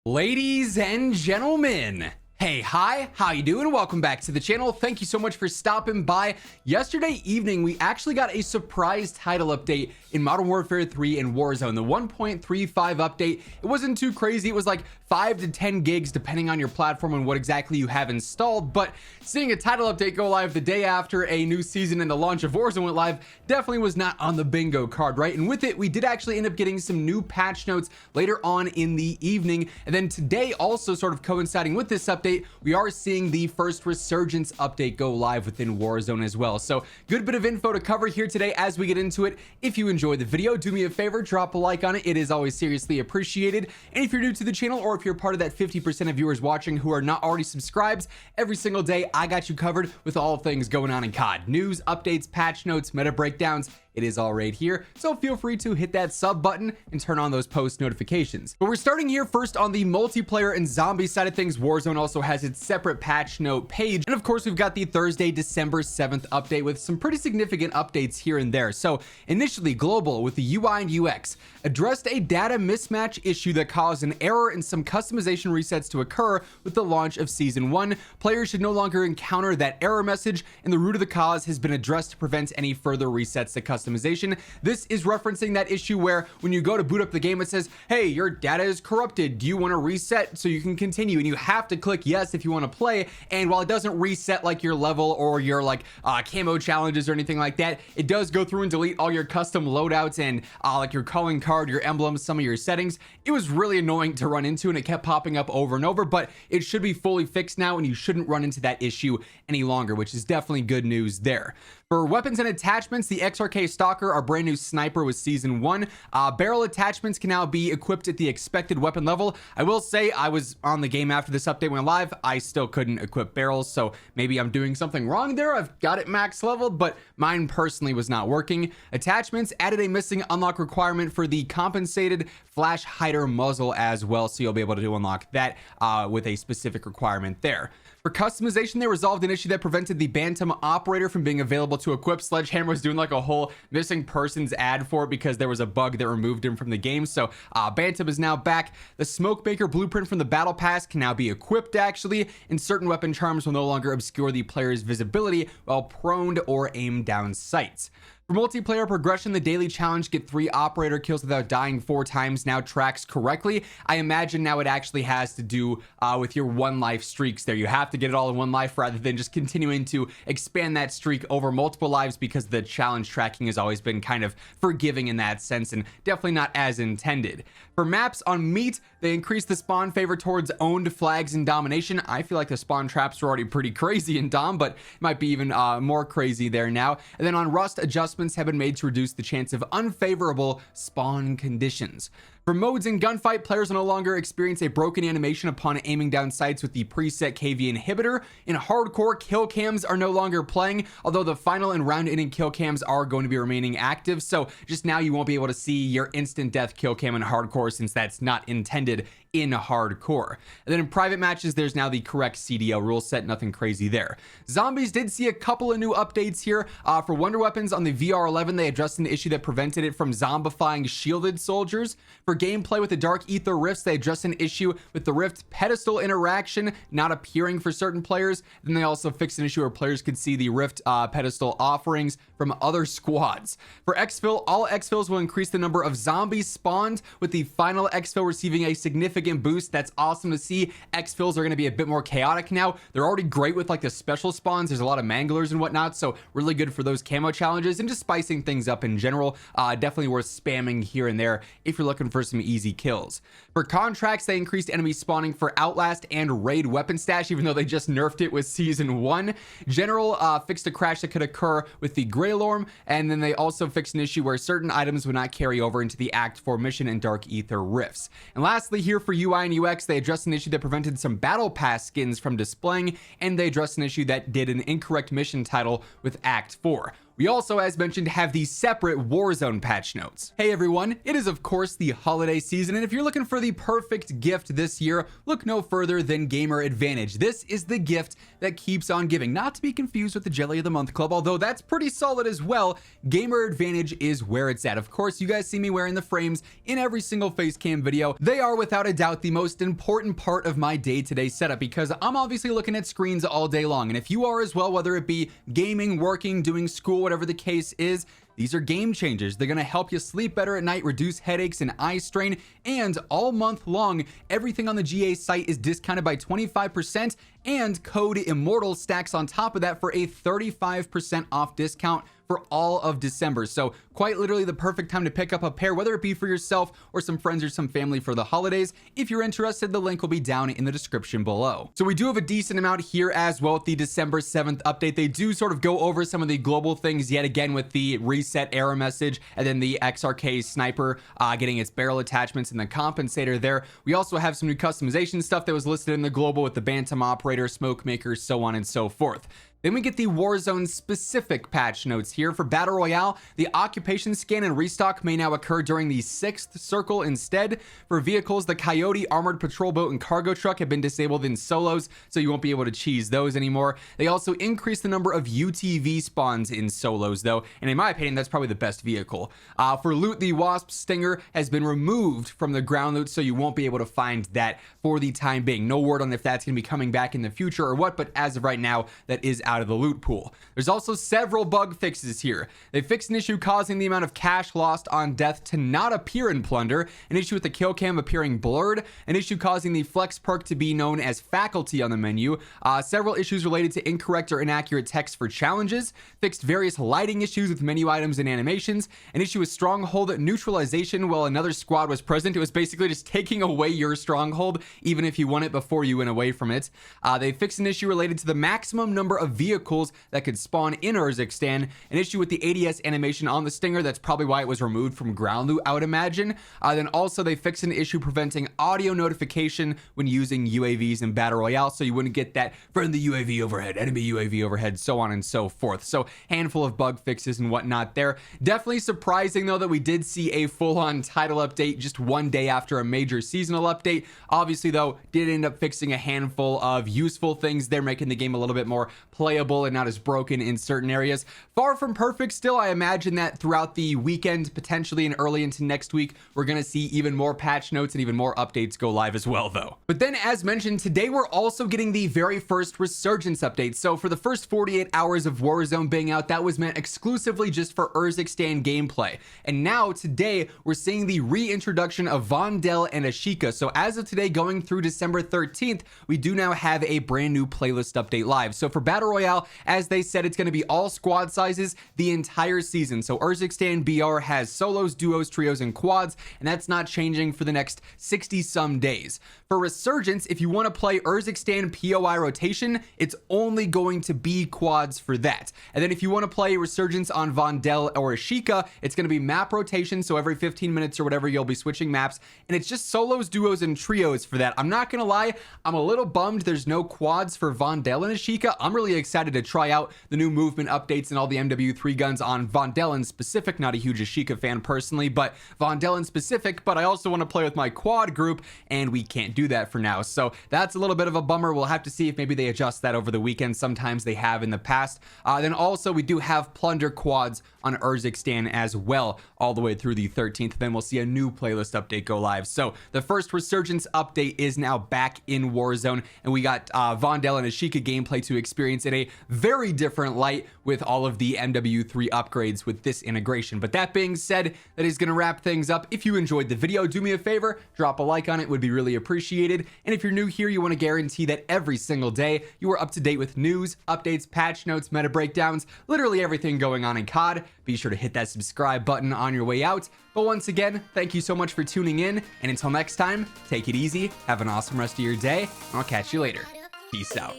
Ladies and gentlemen, hey, hi, how you doing? Welcome back to the channel. Thank you so much for stopping by. Yesterday evening, we actually got a surprise title update in Modern Warfare 3 and Warzone, the 1.35 update. It wasn't too crazy. It was like 5 to 10 gigs depending on your platform and what exactly you have installed, but seeing a title update go live the day after a new season and the launch of Warzone went live definitely was not on the bingo card, right? And with it, we did actually end up getting some new patch notes later on in the evening. And then today, also sort of coinciding with this update, we are seeing the first Resurgence update go live within Warzone as well. So good bit of info to cover here today as we get into it. If you enjoyed the video, do me a favor, drop a like on it. It is always seriously appreciated. And if you're new to the channel, or if you're part of that 50% of viewers watching who are not already subscribed, every single day I got you covered with all things going on in COD. News, updates, patch notes, meta breakdowns. It is all right here, so feel free to hit that sub button and turn on those post notifications. But we're starting here first on the multiplayer and zombie side of things. Warzone also has its separate patch note page, and of course we've got the Thursday, December 7th update with some pretty significant updates here and there. So initially, global with the UI and UX addressed a data mismatch issue that caused an error and some customization resets to occur with the launch of season 1. Players should no longer encounter that error message, and the root of the cause has been addressed to prevent any further resets to customization. This is referencing that issue where when you go to boot up the game, it says, hey, your data is corrupted. Do you want to reset so you can continue? And you have to click yes if you want to play. And while it doesn't reset like your level or your like camo challenges or anything like that, it does go through and delete all your custom loadouts and like your calling card, your emblems, some of your settings. It was really annoying to run into and it kept popping up over and over, but it should be fully fixed now and you shouldn't run into that issue any longer, which is definitely good news there. For weapons and attachments, the XRK Stalker, our brand new sniper with season 1, barrel attachments can now be equipped at the expected weapon level. I will say I was on the game after this update went live. I still couldn't equip barrels, so maybe I'm doing something wrong there. I've got it max leveled, but mine personally was not working. Attachments added a missing unlock requirement for the compensated flash hider muzzle as well, so you'll be able to unlock that with a specific requirement there. For customization, they resolved an issue that prevented the Bantam operator from being available to equip. Sledgehammer was doing like a whole missing persons ad for it because there was a bug that removed him from the game. So Bantam is now back. The Smokemaker blueprint from the battle pass can now be equipped actually, and certain weapon charms will no longer obscure the player's visibility while prone or aimed down sights. For multiplayer progression, the daily challenge, get 3 operator kills without dying 4 times, now tracks correctly. I imagine now it actually has to do with your 1 life streaks there. You have to get it all in 1 life rather than just continuing to expand that streak over multiple lives, because the challenge tracking has always been kind of forgiving in that sense and definitely not as intended. For maps on Meat, they increased the spawn favor towards owned flags and domination. I feel like the spawn traps were already pretty crazy in Dom, but it might be even more crazy there now. And then on Rust, adjustments have been made to reduce the chance of unfavorable spawn conditions. For modes in gunfight, players will no longer experience a broken animation upon aiming down sights with the preset KV inhibitor. In hardcore, kill cams are no longer playing, although the final and round ending kill cams are going to be remaining active. So just now you won't be able to see your instant death kill cam in hardcore, since that's not intended in hardcore. And then in private matches, there's now the correct CDL rule set, nothing crazy there. Zombies did see a couple of new updates here. For wonder weapons on the VR11, they addressed an issue that prevented it from zombifying shielded soldiers. For gameplay with the Dark Ether rifts, they addressed an issue with the rift pedestal interaction not appearing for certain players. Then they also fixed an issue where players could see the rift pedestal offerings from other squads. For exfil, all exfils will increase the number of zombies spawned, with the final exfil receiving a significant boost. That's awesome to see. Exfils are going to be a bit more chaotic now. They're already great with like the special spawns. There's a lot of manglers and whatnot, so really good for those camo challenges and just spicing things up in general. Definitely worth spamming here and there if you're looking for some easy kills. For contracts, they increased enemy spawning for Outlast and Raid weapon stash, even though they just nerfed it with season 1. General fixed a crash that could occur with the Greylorm, and then they also fixed an issue where certain items would not carry over into the Act 4 mission and Dark Ether rifts. And lastly, here for UI and UX, they addressed an issue that prevented some battle pass skins from displaying, and they addressed an issue that did an incorrect mission title with Act 4. We also, as mentioned, have the separate Warzone patch notes. Hey everyone, it is of course the holiday season, and if you're looking for the perfect gift this year, look no further than Gamer Advantage. This is the gift that keeps on giving, not to be confused with the Jelly of the Month Club, although that's pretty solid as well. Gamer Advantage is where it's at. Of course, you guys see me wearing the frames in every single face cam video. They are without a doubt the most important part of my day-to-day setup, because I'm obviously looking at screens all day long, and if you are as well, whether it be gaming, working, doing school, whatever the case is, these are game changers. They're going to help you sleep better at night, reduce headaches and eye strain, and all month long, everything on the GA site is discounted by 25%, and code WhosImmortal stacks on top of that for a 35% off discount for all of December. So quite literally the perfect time to pick up a pair, whether it be for yourself or some friends or some family for the holidays. If you're interested, the link will be down in the description below. So we do have a decent amount here as well with the December 7th update. They do sort of go over some of the global things yet again with the reset error message, and then the XRK sniper getting its barrel attachments and the compensator there. We also have some new customization stuff that was listed in the global with the Bantam operator, smoke maker, so on and so forth. Then we get the Warzone specific patch notes here. For Battle Royale, the occupation scan and restock may now occur during the 6th circle instead. For vehicles, the Coyote, Armored Patrol Boat, and Cargo Truck have been disabled in solos, so you won't be able to cheese those anymore. They also increased the number of UTV spawns in solos though, and in my opinion, that's probably the best vehicle. For loot, the Wasp Stinger has been removed from the ground loot, so you won't be able to find that for the time being. No word on if that's going to be coming back in the future or what, but as of right now, that is out of the loot pool. There's also several bug fixes here. They fixed an issue causing the amount of cash lost on death to not appear in plunder, an issue with the kill cam appearing blurred, an issue causing the flex perk to be known as faculty on the menu, several issues related to incorrect or inaccurate text for challenges, fixed various lighting issues with menu items and animations, an issue with stronghold neutralization while another squad was present. It was basically just taking away your stronghold even if you won it before you went away from it. They fixed an issue related to the maximum number of vehicles that could spawn in Urzikstan, an issue with the ADS animation on the Stinger. That's probably why it was removed from ground loot, I would imagine. Then also they fixed an issue preventing audio notification when using UAVs in Battle Royale, so you wouldn't get that friendly UAV overhead, enemy UAV overhead, so on and so forth. So handful of bug fixes and whatnot there. Definitely surprising though that we did see a full-on title update just one day after a major seasonal update. Obviously though, did end up fixing a handful of useful things there, making the game a little bit more playable and not as broken in certain areas. Far from perfect still. I imagine that throughout the weekend, potentially and early into next week, we're going to see even more patch notes and even more updates go live as well though. But then as mentioned, today we're also getting the very first Resurgence update. So for the first 48 hours of Warzone being out, that was meant exclusively just for Urzikstan gameplay. And now today we're seeing the reintroduction of Vondel and Ashika. So as of today, going through December 13th, we do now have a brand new playlist update live. So for Battle Royale, as they said, it's going to be all squad sizes the entire season. So Urzikstan BR has solos, duos, trios, and quads, and that's not changing for the next 60 some days. For Resurgence, if you want to play Urzikstan POI rotation, it's only going to be quads for that. And then if you want to play Resurgence on Vondel or Ashika, it's going to be map rotation, so every 15 minutes or whatever you'll be switching maps, and it's just solos, duos, and trios for that. I'm not going to lie, I'm a little bummed there's no quads for Vondel and Ashika. I'm really excited to try out the new movement updates and all the MW3 guns on Vondel in specific. Not a huge Ashika fan personally, but Vondel in specific, but I also want to play with my quad group, and we can't do that for now. So that's a little bit of a bummer. We'll have to see if maybe they adjust that over the weekend. Sometimes they have in the past. Then also we do have plunder quads on Urzikstan as well, all the way through the 13th. Then we'll see a new playlist update go live. So the first Resurgence update is now back in Warzone, and we got Vondel and Ashika gameplay to experience in a very different light with all of the MW3 upgrades with this integration. But that being said, that is going to wrap things up. If you enjoyed the video, do me a favor, drop a like on it, would be really appreciated. And if you're new here, you want to guarantee that every single day you are up to date with news, updates, patch notes, meta breakdowns, literally everything going on in COD. Be sure to hit that subscribe button on your way out. But once again, thank you so much for tuning in, and until next time, take it easy, have an awesome rest of your day, and I'll catch you later. Peace out.